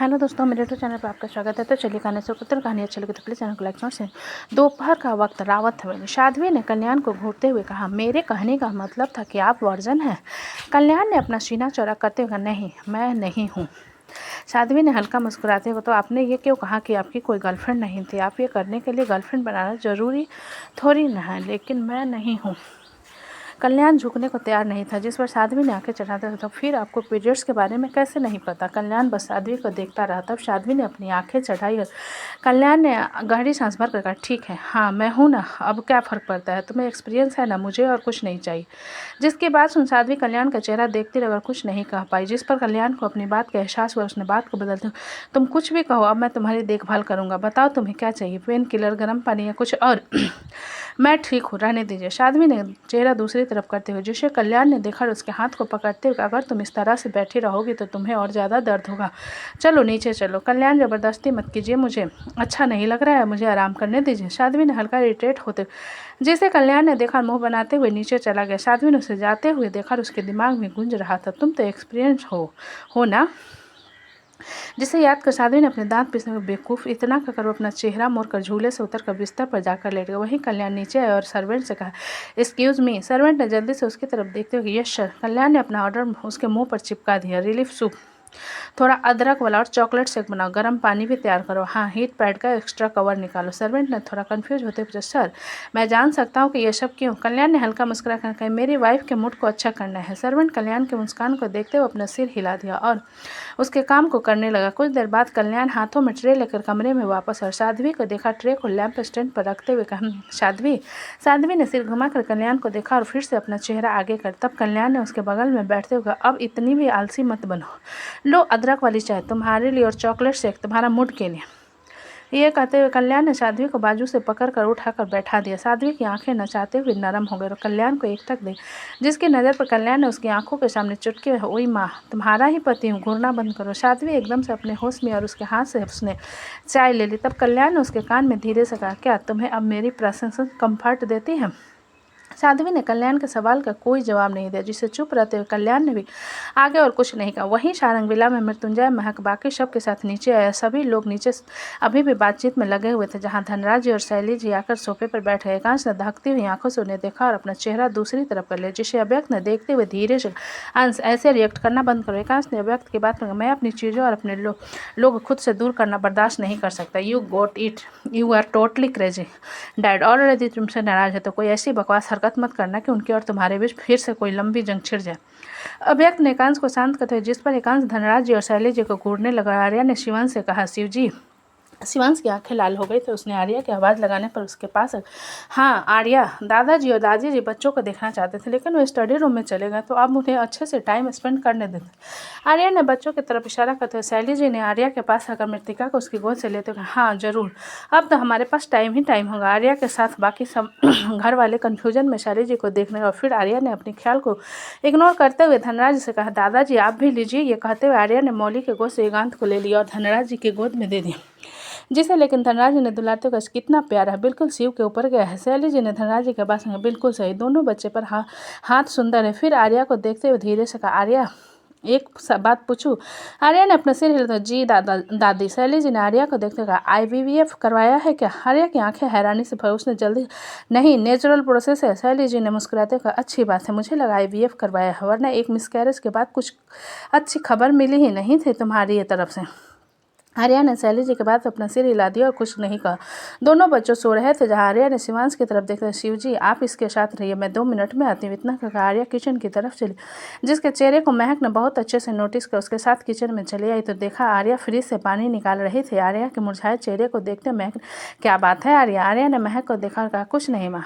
Hello दोस्तों, मेरे YouTube channel पर आपका स्वागत है। तो चलिए कहानी से उत्तर कहानी अच्छी लगी तो प्लीज़ चैनल को लाइक और शेयर। दोपहर का वक्त रावत में साध्वी ने कल्याण को घूरते हुए कहा, मेरे कहने का मतलब था कि आप वर्जन हैं। कल्याण ने अपना सीना चौड़ा करते हुए कहा, नहीं, मैं नहीं हूँ। साध्वी ने हल्का मुस्कुराते हुए, तो आपने ये क्यों कहा कि आपकी कोई गर्लफ्रेंड नहीं थी? आप ये करने के लिए गर्लफ्रेंड बनाना जरूरी थोड़ी न है। लेकिन मैं नहीं हूँ। कल्याण झुकने को तैयार नहीं था, जिस पर साध्वी ने आंखें चढ़ाते थे। तो फिर आपको पीरियड्स के बारे में कैसे नहीं पता? कल्याण बस साध्वी को देखता रहा। तब साध्वी ने अपनी आंखें चढ़ाई और कल्याण ने गहरी सांस भर कर कहा, ठीक है, हाँ मैं हूँ ना, अब क्या फ़र्क पड़ता है? तुम्हें एक्सपीरियंस है ना, मुझे और कुछ नहीं चाहिए। जिसकी बात सुन साध्वी कल्याण का चेहरा देखती रही और कुछ नहीं कह पाई, जिस पर कल्याण को अपनी बात का एहसास हुआ। उसने बात को बदलते हुए, तुम कुछ भी कहो, अब मैं तुम्हारी देखभाल करूँगा। बताओ तुम्हें क्या चाहिए? पेन किलर, गर्म पानी या कुछ और? मैं ठीक हूँ, रहने दीजिए। साध्वी ने चेहरा दूसरी तरफ करते हुए, जिसे कल्याण ने देखा और उसके हाथ को पकड़ते हुए, अगर तुम इस तरह से बैठी रहोगी तो तुम्हें और ज़्यादा दर्द होगा। चलो नीचे चलो। कल्याण, ज़बरदस्ती मत कीजिए, मुझे अच्छा नहीं लग रहा है, मुझे आराम करने दीजिए। साध्वी ने हल्का इरिटेट होते जिसे कल्याण ने देखा, मुंह बनाते हुए नीचे चला गया। साध्वी ने उसे जाते हुए देखा और उसके दिमाग में गूंज रहा था, तुम तो एक्सपीरियंस हो ना? जिसे याद कर साध्वी ने अपने दांत पीसने में, बेवकूफ़, इतना कहकर वो अपना चेहरा मोड़कर झूले से उतरकर बिस्तर पर जाकर लेट गया। वहीं कल्याण नीचे आया और सर्वेंट से कहा, एक्सक्यूज़ मी। सर्वेंट ने जल्दी से उसकी तरफ देखते हुए, यस सर। कल्याण ने अपना ऑर्डर उसके मुंह पर चिपका दिया, रिलीफ सूप, थोड़ा अदरक वाला और चॉकलेट शेक बनाओ, गर्म पानी भी तैयार करो। हाँ, हीट पैड का एक्स्ट्रा कवर निकालो। सर्वेंट ने थोड़ा कंफ्यूज होते पूछा, सर मैं जान सकता हूँ कि ये सब क्यों? कल्याण ने हल्का मुस्कुरा कर कहा, मेरी वाइफ के मूड को अच्छा करना है। सर्वेंट कल्याण के मुस्कान को देखते हुए अपना सिर हिला दिया और उसके काम को करने लगा। कुछ देर बाद कल्याण हाथों में ट्रे लेकर कमरे में वापस और साध्वी को देखा, ट्रे को लैंप स्टैंड पर रखते हुए कहा, साध्वी। साध्वी ने सिर घुमाकर कल्याण को देखा और फिर से अपना चेहरा आगे कर। तब कल्याण ने उसके बगल में बैठते हुए कहा, अब इतनी भी आलसी मत बनो, लो अदरक वाली चाय तुम्हारे लिए और चॉकलेट शेक तुम्हारा मूड के लिए। ये कहते हुए कल्याण ने साध्वी को बाजू से पकड़कर उठाकर बैठा दिया। साध्वी की आंखें नचाते हुए नरम हो गई और कल्याण को एकटक दी, जिसकी नज़र पर कल्याण ने उसकी आंखों के सामने चुटकी, ओई माँ, तुम्हारा ही पति हूँ, घूरना बंद करो। साध्वी एकदम से अपने होश में और उसके हाथ से उसने चाय ले ली। तब कल्याण ने उसके कान में धीरे से कहा, क्या तुम्हें अब मेरी प्रशंसा कंफर्ट देती है? साध्वी ने कल्याण के सवाल का कोई जवाब नहीं दिया, जिससे चुप रहते हुए कल्याण ने भी आगे और कुछ नहीं कहा। वहीं सारंग विला में मृत्युंजय, महक, बाकी सब के साथ नीचे आया। सभी लोग नीचे अभी भी बातचीत में लगे हुए थे, जहां धनराज जी और शैली जी आकर सोफे पर बैठ गए। एकांश ने दहकती हुई आंखों से उन्हें देखा और अपना चेहरा दूसरी तरफ कर लिया, जिसे अव्यक्त ने देखते हुए धीरे से, अंश ऐसे रिएक्ट करना बंद करो। एकांश ने अव्यक्त की बात पर, मैं अपनी चीज़ों और अपने लोग खुद से दूर करना बर्दाश्त नहीं कर सकता। You got it, you are totally crazy dad. और यदि तुमसे नाराज है तो कोई ऐसी बकवास हरकत मत करना कि उनके और तुम्हारे बीच फिर से कोई लंबी जंग छिड़ जाए। अव्यक्त ने एकांश को शांत करते हुए, जिस पर एकांश धनराज जी और शैली जी को घूरने लगा। आर्या ने शिवांश से कहा, शिव जी। शिवांश की आंखें लाल हो गई तो उसने आर्या की आवाज़ लगाने पर उसके पास, हाँ आर्या, दादाजी और दादी जी बच्चों को देखना चाहते थे, लेकिन वो स्टडी रूम में चले गए, तो अब उन्हें अच्छे से टाइम स्पेंड करने देते। आर्या ने बच्चों की तरफ इशारा करते हुए, शैली जी ने आर्या के पास आकर मृतिका को उसकी गोद से लेते हुए, हाँ जरूर, अब तो हमारे पास टाइम ही टाइम होगा। आर्या के साथ बाकी सब घर वाले कन्फ्यूजन में शैली जी को देखने, और फिर आर्या ने अपने ख्याल को इग्नोर करते हुए धनराज से कहा, दादाजी आप भी लीजिए। ये कहते हुए आर्या ने मौली के गोद से एकांत को ले लिया और धनराज जी की गोद में दे दिया, जिसे लेकिन धनराज जी ने दुलारते हुए, कितना प्यारा है, बिल्कुल शिव के ऊपर गया है। शैली जी ने धनराज जी के पास में, बिल्कुल सही, दोनों बच्चे पर हाथ सुंदर है। फिर आर्या को देखते हुए धीरे से कहा, आर्या एक बात पूछूं? आर्या ने अपना सिर हिलाते, जी दादी। शैली जी ने आर्या को देखते कहा, IVF करवाया है क्या? आर्या की आंखें हैरानी से भरी। उसने जल्दी, नहीं, नेचुरल प्रोसेस है। शैली जी ने मुस्कुराते कहा, अच्छी बात है, मुझे लगा IVF करवाया है, वरना एक मिसकैरेज के बाद कुछ अच्छी खबर मिली ही नहीं थी तुम्हारी तरफ से। आर्या ने शैली जी के बाद अपना सिर हिला दिया और कुछ नहीं कहा। दोनों बच्चों सो रहे थे, जहां आर्या ने शिवांश की तरफ देखा, शिव जी आप इसके साथ रहिए, मैं 2 मिनट में आती हूँ। इतना कहकर आर्या किचन की तरफ चली, जिसके चेहरे को महक ने बहुत अच्छे से नोटिस किया। उसके साथ किचन में चली आई तो देखा आर्या फ्रिज से पानी निकाल रही थी। आर्या के मुरझाए चेहरे को देखते महक, क्या बात है आर्या? आर्या ने महक को देखा और कहा, कुछ नहीं माँ।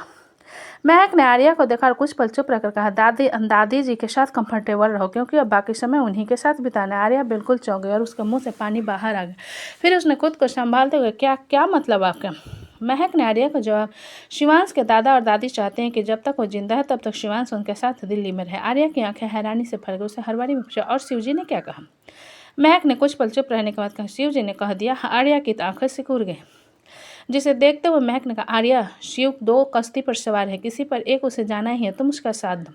महक ने आर्या को देखा और कुछ पल चुप रहकर कहा, दादी जी के साथ कंफर्टेबल रहो, क्योंकि अब बाकी समय उन्हीं के साथ बिताना है। आर्या बिल्कुल चौंक गई और उसके मुंह से पानी बाहर आ गया। फिर उसने खुद को संभालते हुए, क्या क्या मतलब आपका? महक ने आर्या को जवाब, शिवांश के दादा और दादी चाहते हैं कि जब तक वो जिंदा है तब तक शिवांश उनके साथ दिल्ली में रहे। आर्या की आंखें हैरानी से भर गई। उसे हर बारी में पूछा, और शिव जी ने क्या कहा? महक ने कुछ पल चुप रहने के बाद कहा, शिव जी ने कह दिया। आर्या की आंखें सिकुड़ गई, जिसे देखते हुए महक ने कहा, आर्या, शिव 2 कश्ती पर सवार है, किसी पर एक उसे जाना ही है, तुम उसका साथ दो।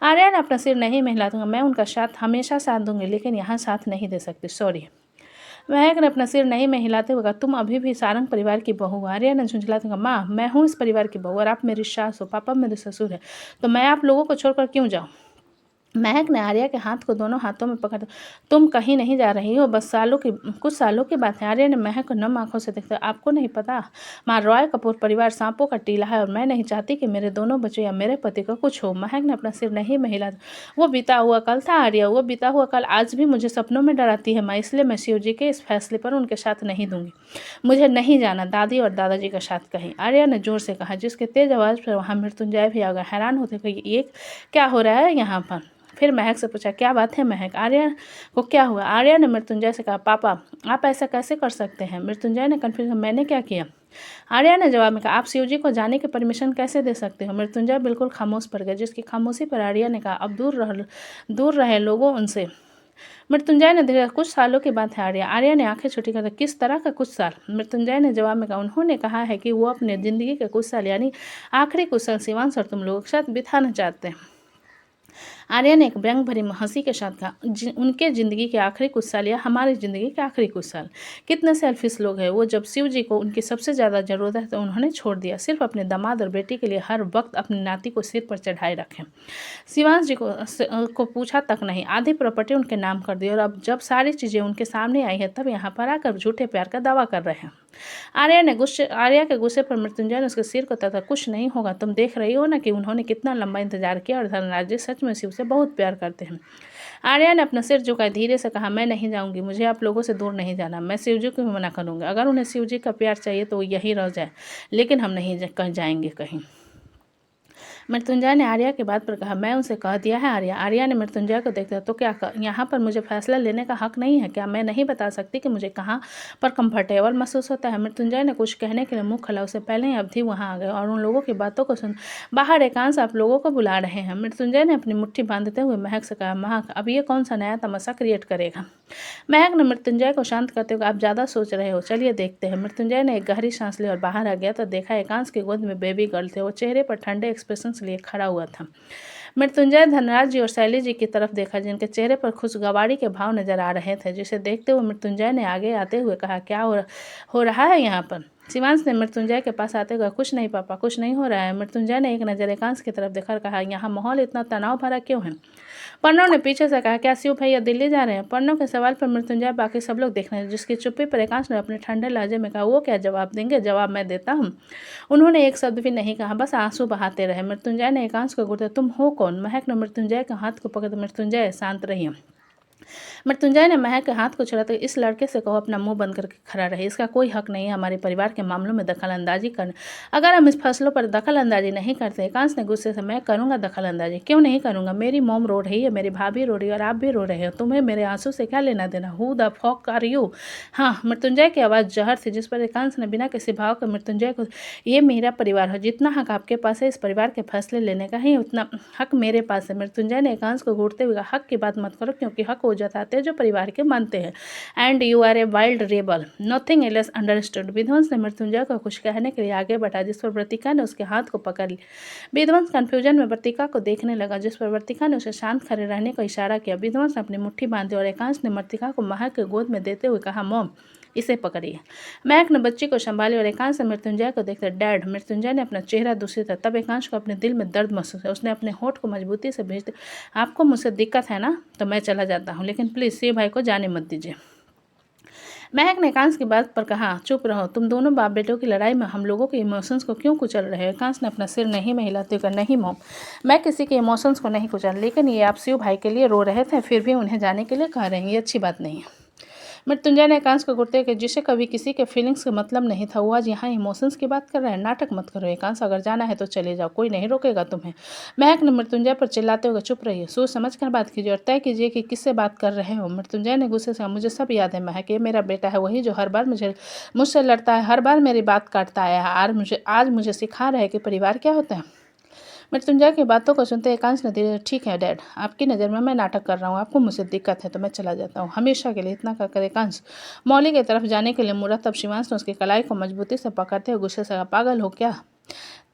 आर्या ने अपना सिर, नहीं मैं हिला दूंगा, मैं उनका साथ हमेशा साथ दूंगी, लेकिन यहाँ साथ नहीं दे सकती, सॉरी। महक ने अपना सिर नहीं में हिलाते हुए कहा, तुम अभी भी सारंग परिवार की बहू हो। आर्या ने झुंझलाते हुए कहा, माँ मैं हूँ इस परिवार की बहू और आप मेरी सास हो, पापा मेरे ससुर है, तो मैं आप लोगों को छोड़कर क्यों जाऊँ। महक ने आर्या के हाथ को दोनों हाथों में पकड़, तुम कहीं नहीं जा रही हो, बस कुछ सालों की बात है। आर्या ने महक को नम आंखों से देखते, आपको नहीं पता, माँ रॉय कपूर परिवार सांपों का टीला है और मैं नहीं चाहती कि मेरे दोनों बच्चों या मेरे पति को कुछ हो। महक ने अपना सिर नहीं में हिला। वो बीता हुआ कल था आर्या, वो बीता हुआ कल आज भी मुझे सपनों में डराती है माँ, इसलिए मैं शिव जी के इस फैसले पर उनके साथ नहीं दूंगी। मुझे नहीं जाना, दादी और दादाजी के साथ कहीं, आर्या ने जोर से कहा, जिसके तेज आवाज़ पर वहाँ मृत्युंजय भी आ गए। हैरान होते हुए, ये क्या हो रहा है यहाँ पर। फिर महक से पूछा, क्या बात है महक, आर्या को क्या हुआ। आर्या ने मृत्युंजय से कहा, पापा आप ऐसा कैसे कर सकते हैं। मृत्युंजय ने कन्फ्यूज, मैंने क्या किया। आर्या ने जवाब में कहा, आप शिवजी को जाने की परमिशन कैसे दे सकते हो। मृत्युंजय बिल्कुल खामोश पड़ गए, जिसकी खामोशी पर आर्या ने कहा, अब दूर रहे लोगों उनसे। मृत्युंजय ने धीरे, कुछ सालों की बात है आर्या। आर्या ने आंखें छोटी कर, किस तरह का कुछ साल। मृत्युंजय ने जवाब में कहा, उन्होंने कहा है कि वो अपने जिंदगी के कुछ साल यानी आखिरी कुछ साल शिवांश और तुम लोगों के साथ बिताना चाहते हैं। आर्या ने एक व्यंग भरी हंसी के साथ कहा, उनके ज़िंदगी के आखिरी कुछ साल या हमारी ज़िंदगी के आखिरी कुछ साल। कितने सेल्फिश लोग हैं वो, जब शिव जी को उनकी सबसे ज़्यादा ज़रूरत है तो उन्होंने छोड़ दिया, सिर्फ अपने दामाद और बेटी के लिए हर वक्त अपनी नाती को सिर पर चढ़ाए रखें। शिवांश जी को पूछा तक नहीं, आधी प्रॉपर्टी उनके नाम कर दी और अब जब सारी चीज़ें उनके सामने आई है तब यहाँ पर आकर झूठे प्यार का दावा कर रहे हैं। आर्या के गुस्से पर मृत्युंजय ने उसके सिर को तथा, कुछ नहीं होगा, तुम देख रही हो ना कि उन्होंने कितना लंबा इंतजार किया और धनराज जी सच में शिव से बहुत प्यार करते हैं। आर्या ने अपना सिर झुकाए धीरे से कहा, मैं नहीं जाऊंगी, मुझे आप लोगों से दूर नहीं जाना, मैं शिवजी को भी मना करूंगी, अगर उन्हें शिवजी का प्यार चाहिए तो वो यहीं रह जाए, लेकिन हम नहीं जाएंगे कहीं। मृत्युंजय ने आर्या की बात पर कहा, मैं उनसे कह दिया है आर्या। आर्या ने मृत्युंजय को देखते, तो क्या यहाँ पर मुझे फैसला लेने का हक नहीं है क्या, मैं नहीं बता सकती कि मुझे कहाँ पर कंफर्टेबल महसूस होता है। मृत्युंजय ने कुछ कहने के लिए मुँह खोला, उससे पहले ही अवधि वहाँ आ गए और उन लोगों की बातों को सुन, बाहर एकांश आप लोगों को बुला रहे हैं। मृत्युंजय ने अपनी मुट्ठी बांधते हुए महक से कहा, महक अब ये कौन सा नया तमाशा क्रिएट करेगा। महक ने मृत्युंजय को शांत करते हुए, आप ज़्यादा सोच रहे हो, चलिए देखते हैं। मृत्युंजय ने एक गहरी सांस ली और बाहर आ गया तो देखा एकांश की गोद में बेबी गर्ल थे, वो चेहरे पर ठंडे एक्सप्रेशन लिए खड़ा हुआ था। मृत्युंजय धनराज जी और शैली जी की तरफ देखा, जिनके चेहरे पर खुशगवारी के भाव नजर आ रहे थे, जिसे देखते हुए मृत्युंजय ने आगे आते हुए कहा, क्या हो रहा है यहाँ पर। शिवांश ने मृत्युंजय के पास आते हुए, कुछ नहीं पापा, कुछ नहीं हो रहा है। मृत्युंजय ने एक नज़र एकांश की तरफ देखकर कहा, यहाँ माहौल इतना तनाव भरा क्यों है। पर्णव ने पीछे से कहा, क्या शिव भैया दिल्ली जा रहे हैं। पर्णव के सवाल पर मृत्युंजय बाकी सब लोग देख रहे हैं, जिसकी चुप्पी पर एकांश ने अपने ठंडे लहजे में कहा, वो क्या जवाब देंगे, जवाब मैं देता हूँ। उन्होंने एक शब्द भी नहीं कहा, बस आंसू बहाते रहे। मृत्युंजय ने एकांश को घूरते, तुम हो कौन। महक ने मृत्युंजय के हाथ को पकड़, मृत्युंजय शांत रहिए। मृत्युंजय ने महक के हाथ को छुड़ाते, इस लड़के से कहो अपना मुंह बंद करके खड़ा रहे, इसका कोई हक नहीं है हमारे परिवार के मामलों में दखल अंदाजी करने, अगर हम इस फैसलों पर दखल अंदाजी नहीं करते। एकांश ने गुस्से से, मैं करूंगा दखल अंदाजी, क्यों नहीं करूंगा, मेरी मोम रो रही है, मेरी भाभी रो रही है और आप भी रो रहे हो, तुम्हें मेरे आंसू से क्या लेना देना, who the fuck are you. हाँ, मृत्युंजय की आवाज़ जहर थी, जिस पर एकांश ने बिना किसी भाव के मृत्युंजय को, ये मेरा परिवार है, जितना हक आपके पास है इस परिवार के फैसले लेने का ही उतना हक मेरे पास है। मृत्युंजय ने एकांश को घूरते हुए, हक की बात मत करो, क्योंकि हक हो जताते हैं जो परिवार के मानते हैं, and you are a wild rebel, nothing else understood. Vidhwans ने मृत्युंजय को कुछ कहने के लिए आगे बढ़ा, जिस पर वर्तिका ने उसके हाथ को पकड़ लिया। विध्वंस कंफ्यूजन में वर्तिका को देखने लगा, जिस पर वर्तिका ने उसे शांत खड़े रहने का इशारा किया। विध्वंस ने अपनी मुट्ठी बांधी और एकांश ने वर्तिका को महक के गोद में देते हुए कहा, मॉम इसे पकड़िए। महक ने बच्ची को संभाली और एकांश से मृत्युंजय को देखते, डैड। मृत्युंजय ने अपना चेहरा दूसरी तरफ, तब एकांश को अपने दिल में दर्द महसूस है। उसने अपने होठ को मजबूती से भेजते, आपको मुझसे दिक्कत है ना, तो मैं चला जाता हूँ, लेकिन प्लीज़ शिव भाई को जाने मत दीजिए। महक ने एकांश की बात पर कहा, चुप रहो, तुम दोनों बाप बेटों की लड़ाई में हम लोगों के इमोशंस को क्यों कुचल रहे हो। एकांश ने अपना सिर नहीं में हिलाते हुए, नहीं मॉम, मैं किसी के इमोशंस को नहीं कुचल, लेकिन ये आप शिव भाई के लिए रो रहे थे, फिर भी उन्हें जाने के लिए कह रहे हैं, ये अच्छी बात नहीं है। मृत्युंजय ने एकांश को घूरते कि जिसे कभी किसी के फीलिंग्स का मतलब नहीं था, वो आज यहाँ इमोशंस की बात कर रहा है, नाटक मत करो एकांश, अगर जाना है तो चले जाओ, कोई नहीं रोकेगा तुम्हें। महक ने मृत्युंजय पर चिल्लाते हुए, चुप रहिए, सोच समझ कर बात कीजिए और तय कीजिए कि किससे बात कर रहे हो। मृत्युंजय ने गुस्से से, मुझे सब याद है महक, ये मेरा बेटा है, वही जो हर बार मुझसे लड़ता है, हर बार मेरी बात काटता है, आज मुझे सिखा रहा है कि परिवार क्या होता है। मृत्युंजय की बातों को सुनते एकांश ने धीरे, ठीक है डैड, आपकी नज़र में मैं नाटक कर रहा हूँ, आपको मुझसे दिक्कत है तो मैं चला जाता हूँ, हमेशा के लिए। इतना कहकर एकांश मौली की तरफ जाने के लिए मुड़ा, तब शिवांश ने उसकी कलाई को मजबूती से पकड़ते हुए गुस्से से, पागल हो क्या,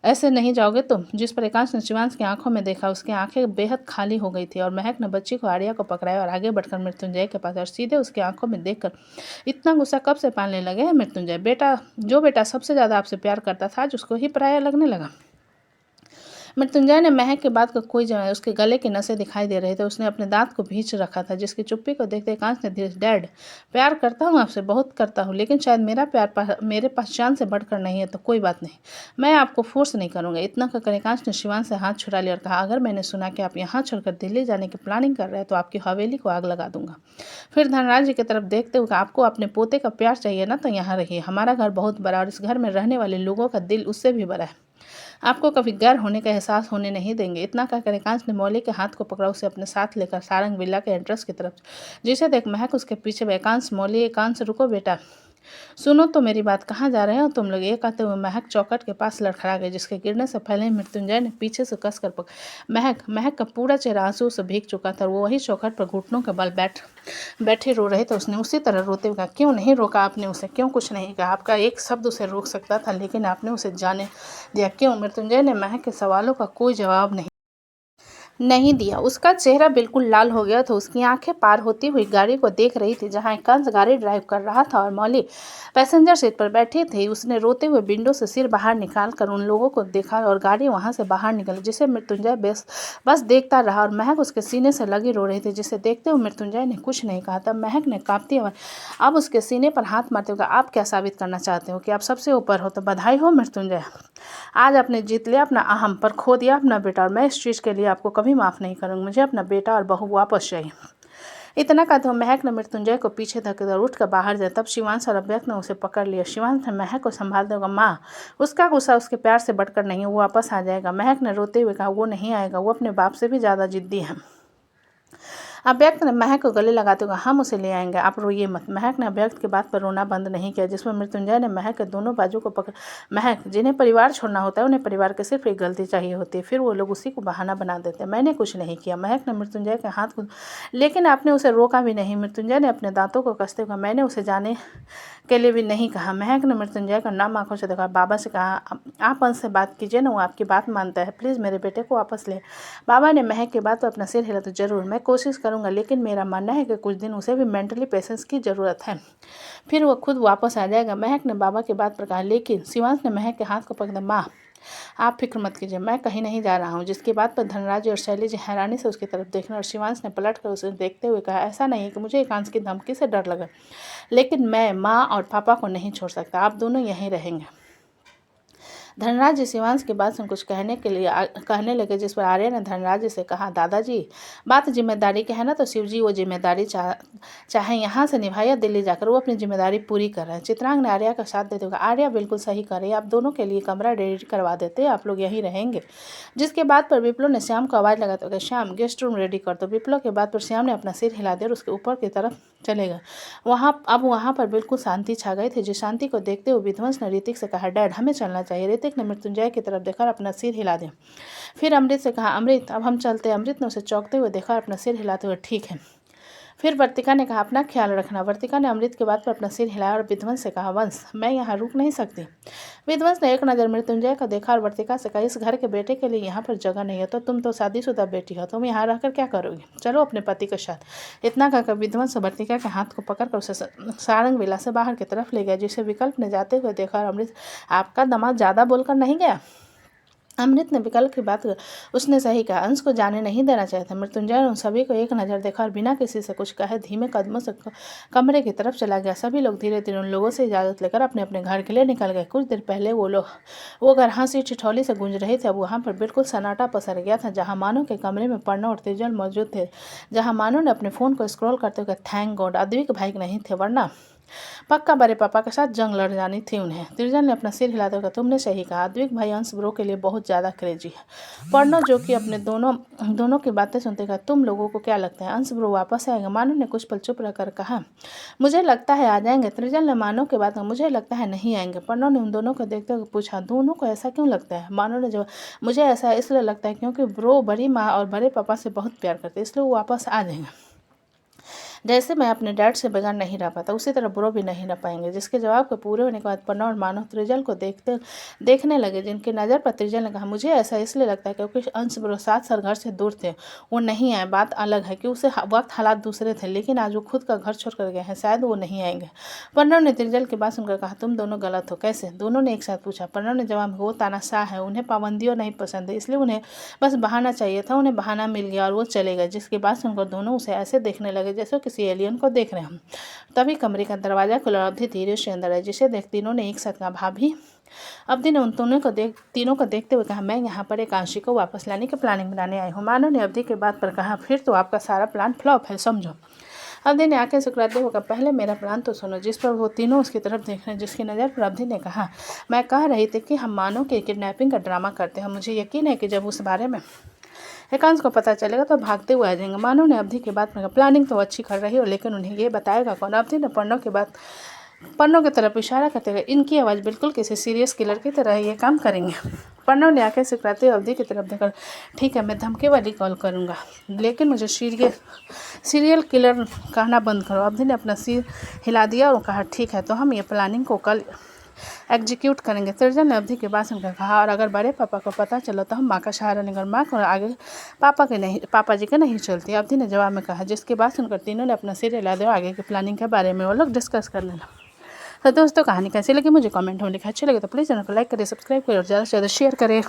ऐसे नहीं जाओगे तुम। जिस पर एकांश ने शिवांश की आंखों में देखा, उसकी आंखें बेहद खाली हो गई थी और महक ने बच्ची को आर्या को पकड़ाया और आगे बढ़कर मृत्युंजय के पास और सीधे उसकी आंखों में देखकर, इतना गुस्सा कब से पालने लगे हैं मृत्युंजय? बेटा सबसे ज़्यादा आपसे प्यार करता था, आज उसको ही पराया लगने लगा। मृत्युंजय ने महक की बात का कोई जवाब, उसके गले के नसें दिखाई दे रहे थे, उसने अपने दांत को भींच रखा था। जिसकी चुप्पी को देखते एकांश ने धीरे, डैड प्यार करता हूँ आपसे, बहुत करता हूँ, लेकिन शायद मेरा प्यार मेरे पास जान से बढ़कर नहीं है, तो कोई बात नहीं, मैं आपको फोर्स नहीं करूँगा। इतना कहकर एकांश ने शिवांश से हाथ छुड़ा लिया और कहा, अगर मैंने सुना कि आप यहाँ छोड़कर दिल्ली जाने की प्लानिंग कर रहे हैं तो आपकी हवेली को आग लगा दूंगा। फिर धनराज जी की तरफ देखते हुए, आपको अपने पोते का प्यार चाहिए ना, तो यहाँ रहिए, हमारा घर बहुत बड़ा और इस घर में रहने वाले लोगों का दिल उससे भी बड़ा है, आपको कभी गैर होने का एहसास होने नहीं देंगे। इतना कहकर एकांश ने मौली के हाथ को पकड़ा, उसे अपने साथ लेकर सारंग विला के एंट्रेंस की तरफ, जिसे देख महक उसके पीछे। एकांश, मौली, एकांश रुको बेटा, सुनो तो मेरी बात, कहाँ जा रहे हो तुम लोग? ये कहते हुए महक चौखट के पास लड़खड़ा गई, जिसके गिरने से पहले मृत्युंजय ने पीछे से कसकर महक का पूरा चेहरा आंसू से भीग चुका था। वो वही चौखट पर घुटनों के बल बैठे रो रहे थे। उसने उसी तरह रोते हुए कहा, क्यों नहीं रोका आपने उसे? क्यों कुछ नहीं कहा? आपका एक शब्द उसे रोक सकता था, लेकिन आपने उसे जाने दिया क्यों? मृत्युंजय ने महक के सवालों का कोई जवाब नहीं दिया। उसका चेहरा बिल्कुल लाल हो गया था। उसकी आंखें पार होती हुई गाड़ी को देख रही थी, जहां एकांश गाड़ी ड्राइव कर रहा था और मौली पैसेंजर सीट पर बैठी थी। उसने रोते हुए विंडो से सिर बाहर निकाल कर उन लोगों को देखा और गाड़ी वहां से बाहर निकली, जिसे मृत्युंजय बस देखता रहा और महक उसके सीने से लगी रो रही थी, जिसे देखते हुए मृत्युंजय ने कुछ नहीं कहा। तब महक ने कांपती हुई अब उसके सीने पर हाथ मारते हुए, आप क्या साबित करना चाहते हो कि आप सबसे ऊपर हो? तो बधाई हो मृत्युंजय, आज आपने जीत लिया अपना अहम, पर खो दिया अपना बेटा, और मैं इस चीज़ के लिए आपको कभी माफ़ नहीं करूँगी। मुझे अपना बेटा और बहू वापस चाहिए। इतना कहते हुए महक ने मृत्युंजय को पीछे धकेलकर उठकर बाहर जाए। तब शिवांश और अव्यक्त ने उसे पकड़ लिया। शिवांश ने महक को संभालते हुए, माँ, उसका गुस्सा उसके प्यार से बढ़कर नहीं है, वो वापस आ जाएगा। महक ने रोते हुए कहा, वो नहीं आएगा, वो अपने बाप से भी ज़्यादा जिद्दी है। अव्यक्त ने महक को गले लगाते हुए, हम उसे ले आएंगे, आप रोइए मत। महक ने अव्यक्त की बात पर रोना बंद नहीं किया, जिसमें मृत्युंजय ने महक के दोनों बाजू को पकड़, महक, जिन्हें परिवार छोड़ना होता है उन्हें परिवार की सिर्फ एक गलती चाहिए होती है, फिर वो लोग उसी को बहाना बना देते हैं। मैंने कुछ नहीं किया। महक ने मृत्युंजय के हाथ को, लेकिन आपने उसे रोका भी नहीं। मृत्युंजय ने अपने दांतों को कसते हुए, मैंने उसे जाने के लिए भी नहीं कहा। महक ने मृत्युंजय का नाम आंखों से देखा, बाबा से कहा, आप अंश से बात कीजिए ना, वो आपकी बात मानता है, प्लीज़ मेरे बेटे को वापस ले। बाबा ने महक की बात पर अपना सिर हिला, तो जरूर मैं कोशिश करूंगा, लेकिन मेरा मानना है कि कुछ दिन उसे भी मेंटली पेशेंस की ज़रूरत है, फिर वो खुद वापस आ जाएगा। महक ने बाबा की बात पर कहा, लेकिन शिवांश ने महक के हाथ को पकड़ा, माँ आप फिक्र मत कीजिए, मैं कहीं नहीं जा रहा हूँ। जिसकी बात पर धनराज और शैलेज हैरानी से उसकी तरफ देखने, और शिवांश ने पलट कर उसे देखते हुए कहा, ऐसा नहीं है कि मुझे एकांश की धमकी से डर लगा, लेकिन मैं माँ और पापा को नहीं छोड़ सकता, आप दोनों यहीं रहेंगे। धनराज जी शिवांश की बात सुन कुछ कहने लगे, जिस पर आर्या ने धनराज जी से कहा, दादाजी बात जिम्मेदारी की है ना, तो शिव जी वो जिम्मेदारी चाहे यहाँ से निभाए या दिल्ली जाकर, वो अपनी जिम्मेदारी पूरी कर रहे हैं। चित्रांग ने आर्या का साथ देते हुए, आर्या बिल्कुल सही कर रही है, आप दोनों के लिए कमरा रेडी करवा देते हैं, आप लोग यहीं रहेंगे। जिसके बात पर विप्लव ने श्याम को आवाज़ लगाते हुए, श्याम गेस्ट रूम रेडी कर दो। विप्लव के बात पर श्याम ने अपना सिर हिला दिया और उसके ऊपर की तरफ चलेगा। वहाँ पर बिल्कुल शांति छा गई थी। जिस शांति को देखते हुए विध्वंस ने ऋतिक से कहा, डैड हमें चलना चाहिए। ऋतिक ने मृत्युंजय की तरफ देखा और अपना सिर हिला दिया। फिर अमृत से कहा, अमृत अब हम चलते हैं। अमृत ने उसे चौंकते हुए देखा और अपना सिर हिलाते हुए, ठीक है। फिर वर्तिका ने कहा, अपना ख्याल रखना। वर्तिका ने अमृत के बात पर अपना सिर हिलाया और विध्वंस से कहा, वंश मैं यहाँ रुक नहीं सकती। विध्वंस ने एक नज़र मृत्युंजय का देखा और वर्तिका से कहा, इस घर के बेटे के लिए यहाँ पर जगह नहीं है, तो तुम तो शादीशुदा बेटी हो, तुम यहाँ रहकर क्या करोगी, चलो अपने पति के साथ। इतना कहकर विध्वंस वर्तिका के हाथ को पकड़कर उसे सारंग विला से बाहर की तरफ ले गया, जिसे विकल्प ने जाते हुए देखा और अमृत, आपका दामाद ज़्यादा बोलकर नहीं गया। अमृत ने विकल्प की बात उसने सही कहा, अंश को जाने नहीं देना चाहिए था। मृत्युंजय ने उन सभी को एक नज़र देखा और बिना किसी से कुछ कहे धीमे कदमों से कमरे की तरफ चला गया। सभी लोग धीरे धीरे उन लोगों से इजाज़त लेकर अपने अपने घर के लिए निकल गए। कुछ देर पहले वो घर हंसी ठिठोली से गूंज रहे थे, अब वहाँ पर बिल्कुल सन्नाटा पसर गया था। जहाँ मानो के कमरे में पढ़ना और तिरजन मौजूद थे, जहाँ मानो ने अपने फ़ोन को स्क्रॉल करते हुए, थैंक गॉड अद्विक भाई नहीं थे, वरना पक्का बड़े पापा के साथ जंग लड़ जानी थी उन्हें। तिरजन ने अपना सिर हिलाते हुए, तुमने सही कहा, अद्विक भाई अंश ब्रो के लिए बहुत ज़्यादा क्रेजी है। पढ़नो जो कि अपने दोनों की बातें सुनते कहा, तुम लोगों को क्या लगता है अंश ब्रो वापस आएगा? मानो ने कुछ पल चुप रहकर कहा, मुझे लगता है आ जाएंगे। तिरजन ने मानो के बात, मुझे लगता है नहीं आएंगे। पढ़नो ने उन दोनों को देखते हुए पूछा, दोनों को ऐसा क्यों लगता है? मानो ने जवाब, मुझे ऐसा इसलिए लगता है क्योंकि ब्रो बड़ी माँ और बड़े पापा से बहुत प्यार करते, इसलिए वो वापस आ जाएंगे। जैसे मैं अपने डैड से बगैर नहीं रह पाता उसी तरह ब्रो भी नहीं रह पाएंगे। जिसके जवाब के पूरे होने के बाद पन्ना और मानव त्रिजल को देखने लगे। जिनकी नज़र पर त्रिजल ने कहा, मुझे ऐसा इसलिए लगता है क्योंकि अंश ब्रो 7 साल घर से दूर थे, वो नहीं आए। बात अलग है कि उसे वक्त हालात दूसरे थे, लेकिन आज वो खुद का घर छोड़ कर गए हैं, शायद वो नहीं आएंगे। प्रणव ने त्रिजल की बात सुनकर कहा, तुम दोनों गलत हो। कैसे? दोनों ने एक साथ पूछा। प्रणव ने जवाब, वो तानाशाह है, उन्हें पाबंदियों नहीं पसंद है, इसलिए उन्हें बस बहाना चाहिए था। उन्हें बहाना मिल गया और वो चले गए। जिसकी बात सुनकर दोनों उसे ऐसे देखने लगे जैसे किसी एलियन को देख रहे हैं। तभी कमरे का दरवाजा खुला और अवधि धीरे से अंदर आई, जिसे देख तीनों ने एक साथ कहा, भाभी। अवधि ने उन तीनों को देखते हुए कहा, मैं यहाँ पर एक आंशी को वापस लाने की प्लानिंग बनाने आई हूँ। मानव ने अवधि के बात पर कहा, फिर तो आपका सारा प्लान फ्लॉप है, समझो। अवधि ने आंखें सुकराते हुए कहा, पहले मेरा प्लान तो सुनो। जिस पर वो तीनों उसकी तरफ देख रहे हैं। जिसकी नज़र पर अवधि ने कहा, मैं कह रही थी कि हम मानव के किडनैपिंग का ड्रामा करते हैं। मुझे यकीन है कि जब उस बारे में एकांश को पता चलेगा तो भागते हुए आ जाएंगे। मानव ने अवधि की बात में कहा, प्लानिंग तो अच्छी कर रही हो, लेकिन उन्हें ये बताएगा कौन? अवधि ने पन्नों की तरफ इशारा करते हुए, इनकी आवाज़ बिल्कुल किसी सीरियस किलर की तरह ये काम करेंगे। प्रणव ने आंखें सिकराते हुए अवधि की तरफ देखकर, ठीक है, मैं धमकी वाली कॉल करूँगा, लेकिन मुझे सीरियल किलर कहना बंद करो। अवधि ने अपना सिर हिला दिया और कहा, ठीक है, तो हम ये प्लानिंग को कल एग्जीक्यूट करेंगे। त्रिजल ने अवधि की बात सुनकर कहा, और अगर बड़े पापा को पता चला तो हम माँ का सहारा लेंगे, माँ को आगे पापा जी के नहीं चलती। अवधि ने जवाब में कहा। जिसकी बात सुनकर तीनों ने अपना सिर हिला दिया। आगे की प्लानिंग के बारे में वो लोग डिस्कस कर लेना। तो दोस्तों, कहानी कैसी लगी मुझे कमेंट में लिखा। अच्छी लगे तो प्लीज़ चैनल को लाइक करें, सब्सक्राइब करें और ज़्यादा से ज़्यादा शेयर करें।